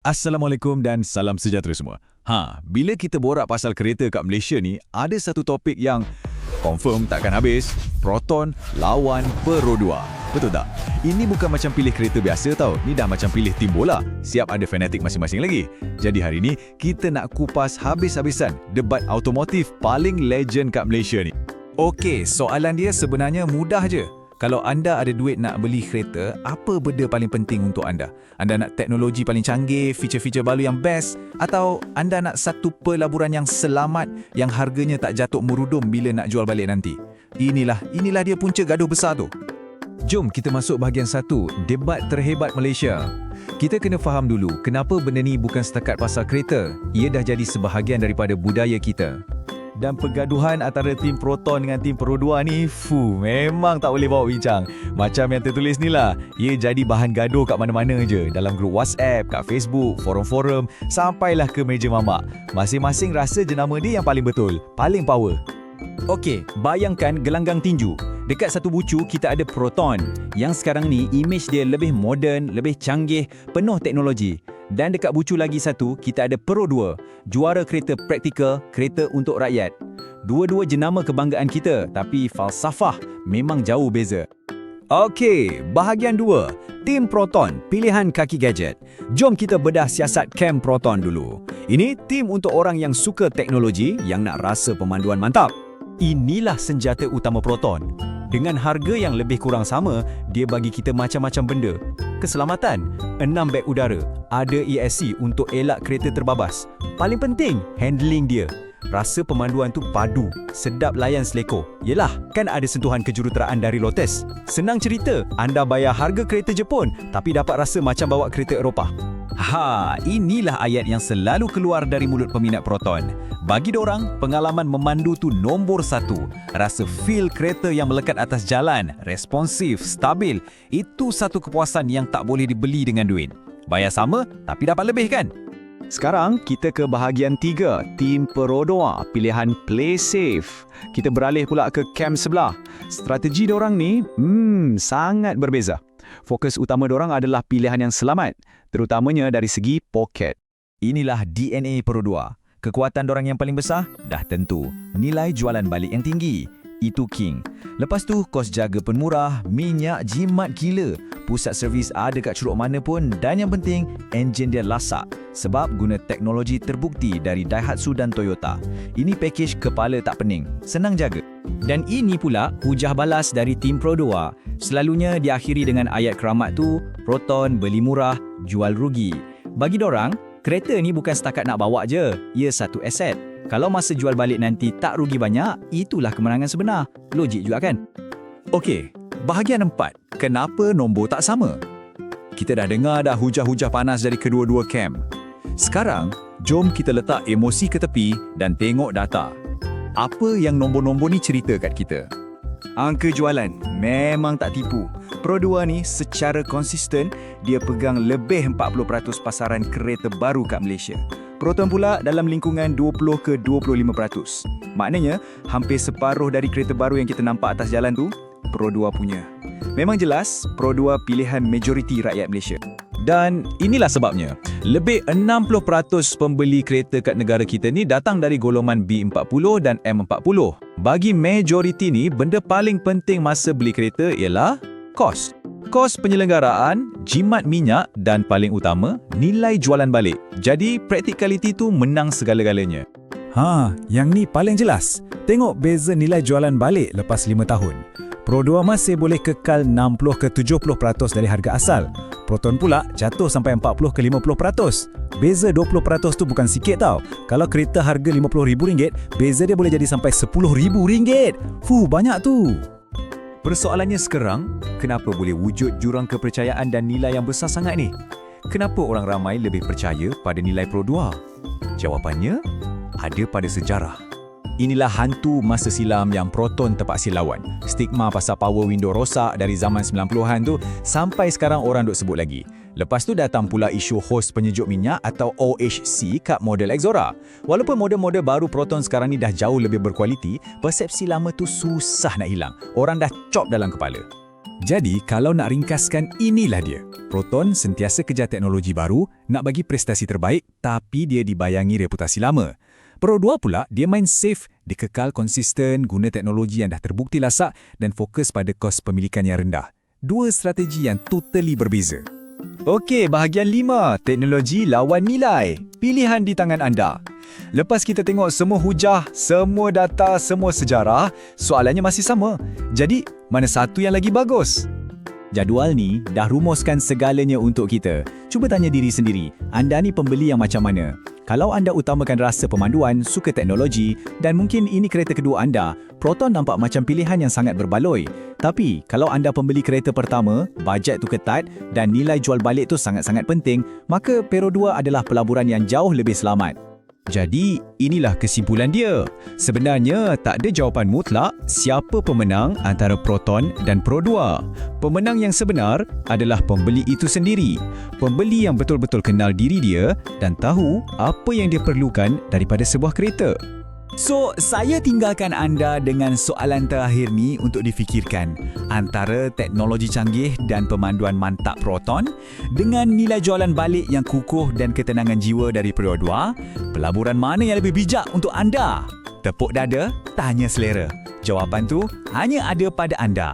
Assalamualaikum dan salam sejahtera semua. Bila kita borak pasal kereta kat Malaysia ni, ada satu topik yang confirm takkan habis. Proton lawan Perodua. Betul tak? Ini bukan macam pilih kereta biasa tau. Ni dah macam pilih tim bola. Siap ada fanatik masing-masing lagi. Jadi hari ni, kita nak kupas habis-habisan debat automotif paling legend kat Malaysia ni. Okey, soalan dia sebenarnya mudah je. Kalau anda ada duit nak beli kereta, apa benda paling penting untuk anda? Anda nak teknologi paling canggih, feature-feature baru yang best? Atau anda nak satu pelaburan yang selamat, yang harganya tak jatuh merudum bila nak jual balik nanti? Inilah dia punca gaduh besar tu. Jom kita masuk bahagian 1, debat terhebat Malaysia. Kita kena faham dulu, kenapa benda ni bukan setakat pasal kereta. Ia dah jadi sebahagian daripada budaya kita. Dan pergaduhan antara tim Proton dengan tim Perodua ni, memang tak boleh bawa bincang. Macam yang tertulis ni lah, ia jadi bahan gaduh kat mana-mana je. Dalam grup WhatsApp, kat Facebook, forum-forum, sampailah ke meja mamak. Masing-masing rasa jenama dia yang paling betul, paling power. Okey, bayangkan gelanggang tinju. Dekat satu bucu, kita ada Proton. Yang sekarang ni, imej dia lebih moden, lebih canggih, penuh teknologi. Dan dekat bucu lagi satu, kita ada Perodua, juara kereta praktikal, kereta untuk rakyat. Dua-dua jenama kebanggaan kita, tapi falsafah memang jauh beza. Okey, bahagian 2, tim Proton, pilihan kaki gadget. Jom kita bedah siasat kem Proton dulu. Ini tim untuk orang yang suka teknologi, yang nak rasa pemanduan mantap. Inilah senjata utama Proton. Dengan harga yang lebih kurang sama, dia bagi kita macam-macam benda. Keselamatan, 6 beg udara, ada ESC untuk elak kereta terbabas. Paling penting, handling dia. Rasa pemanduan tu padu, sedap layan seleko. Yelah, kan ada sentuhan kejuruteraan dari Lotus. Senang cerita, anda bayar harga kereta Jepun, tapi dapat rasa macam bawa kereta Eropah. Inilah ayat yang selalu keluar dari mulut peminat Proton. Bagi dorang, pengalaman memandu tu nombor 1. Rasa feel kereta yang melekat atas jalan, responsif, stabil. Itu satu kepuasan yang tak boleh dibeli dengan duit. Bayar sama, tapi dapat lebih kan? Sekarang kita ke bahagian 3, tim Perodua, pilihan play safe. Kita beralih pula ke kem sebelah. Strategi dorang ni, sangat berbeza. Fokus utama dorang adalah pilihan yang selamat, terutamanya dari segi poket. Inilah DNA Perodua. Kekuatan dorang yang paling besar, dah tentu. Nilai jualan balik yang tinggi. Itu king. Lepas tu, kos jaga pun murah, minyak jimat gila. Pusat servis ada kat curug mana pun, dan yang penting, enjin dia lasak. Sebab guna teknologi terbukti dari Daihatsu dan Toyota. Ini package kepala tak pening. Senang jaga. Dan ini pula hujah balas dari tim Perodua. Selalunya diakhiri dengan ayat keramat tu, Proton beli murah, jual rugi. Bagi dorang, kereta ni bukan setakat nak bawa je, ia satu aset. Kalau masa jual balik nanti tak rugi banyak, itulah kemenangan sebenar. Logik juga kan? Okey, bahagian 4, kenapa nombor tak sama? Kita dah dengar dah hujah-hujah panas dari kedua-dua kem. Sekarang, jom kita letak emosi ke tepi dan tengok data. Apa yang nombor-nombor ni cerita kat kita? Angka jualan memang tak tipu. Perodua ni secara konsisten, dia pegang lebih 40% pasaran kereta baru kat Malaysia. Proton pula dalam lingkungan 20 ke 25%. Maknanya, hampir separuh dari kereta baru yang kita nampak atas jalan tu, Perodua punya. Memang jelas, Perodua pilihan majoriti rakyat Malaysia. Dan inilah sebabnya, lebih 60% pembeli kereta kat negara kita ni datang dari golongan B40 dan M40. Bagi majoriti ni, benda paling penting masa beli kereta ialah kos. Kos penyelenggaraan, jimat minyak dan paling utama, nilai jualan balik. Jadi, practicality tu menang segala-galanya. Yang ni paling jelas. Tengok beza nilai jualan balik lepas 5 tahun. Perodua masih boleh kekal 60 ke 70% dari harga asal. Proton pula jatuh sampai 40 ke 50%. Beza 20% tu bukan sikit tau. Kalau kereta harga RM50,000, beza dia boleh jadi sampai RM10,000. Banyak tu. Persoalannya sekarang, kenapa boleh wujud jurang kepercayaan dan nilai yang besar sangat ni? Kenapa orang ramai lebih percaya pada nilai Perodua? Jawapannya, ada pada sejarah. Inilah hantu masa silam yang Proton terpaksa lawan. Stigma pasal power window rosak dari zaman 90-an tu sampai sekarang orang duk sebut lagi. Lepas tu datang pula isu hos penyejuk minyak atau OHC kat model Exora. Walaupun model-model baru Proton sekarang ni dah jauh lebih berkualiti, persepsi lama tu susah nak hilang. Orang dah cop dalam kepala. Jadi, kalau nak ringkaskan, inilah dia. Proton sentiasa kejar teknologi baru, nak bagi prestasi terbaik, tapi dia dibayangi reputasi lama. Pro 2 pula, dia main safe, dia kekal konsisten, guna teknologi yang dah terbukti lasak dan fokus pada kos pemilikan yang rendah. Dua strategi yang totally berbeza. Okey, bahagian 5, teknologi lawan nilai. Pilihan di tangan anda. Lepas kita tengok semua hujah, semua data, semua sejarah, soalannya masih sama. Jadi, mana satu yang lagi bagus? Jadual ni dah rumuskan segalanya untuk kita. Cuba tanya diri sendiri, anda ni pembeli yang macam mana? Kalau anda utamakan rasa pemanduan, suka teknologi dan mungkin ini kereta kedua anda, Proton nampak macam pilihan yang sangat berbaloi. Tapi, kalau anda pembeli kereta pertama, bajet tu ketat dan nilai jual balik tu sangat-sangat penting, maka Perodua 2 adalah pelaburan yang jauh lebih selamat. Jadi, inilah kesimpulan dia. Sebenarnya, tak ada jawapan mutlak siapa pemenang antara Proton dan Pro 2. Pemenang yang sebenar adalah pembeli itu sendiri. Pembeli yang betul-betul kenal diri dia dan tahu apa yang dia perlukan daripada sebuah kereta. So, saya tinggalkan anda dengan soalan terakhir ni untuk difikirkan. Antara teknologi canggih dan pemanduan mantap Proton dengan nilai jualan balik yang kukuh dan ketenangan jiwa dari Pro 2, pelaburan mana yang lebih bijak untuk anda? Tepuk dada, tanya selera. Jawapan tu hanya ada pada anda.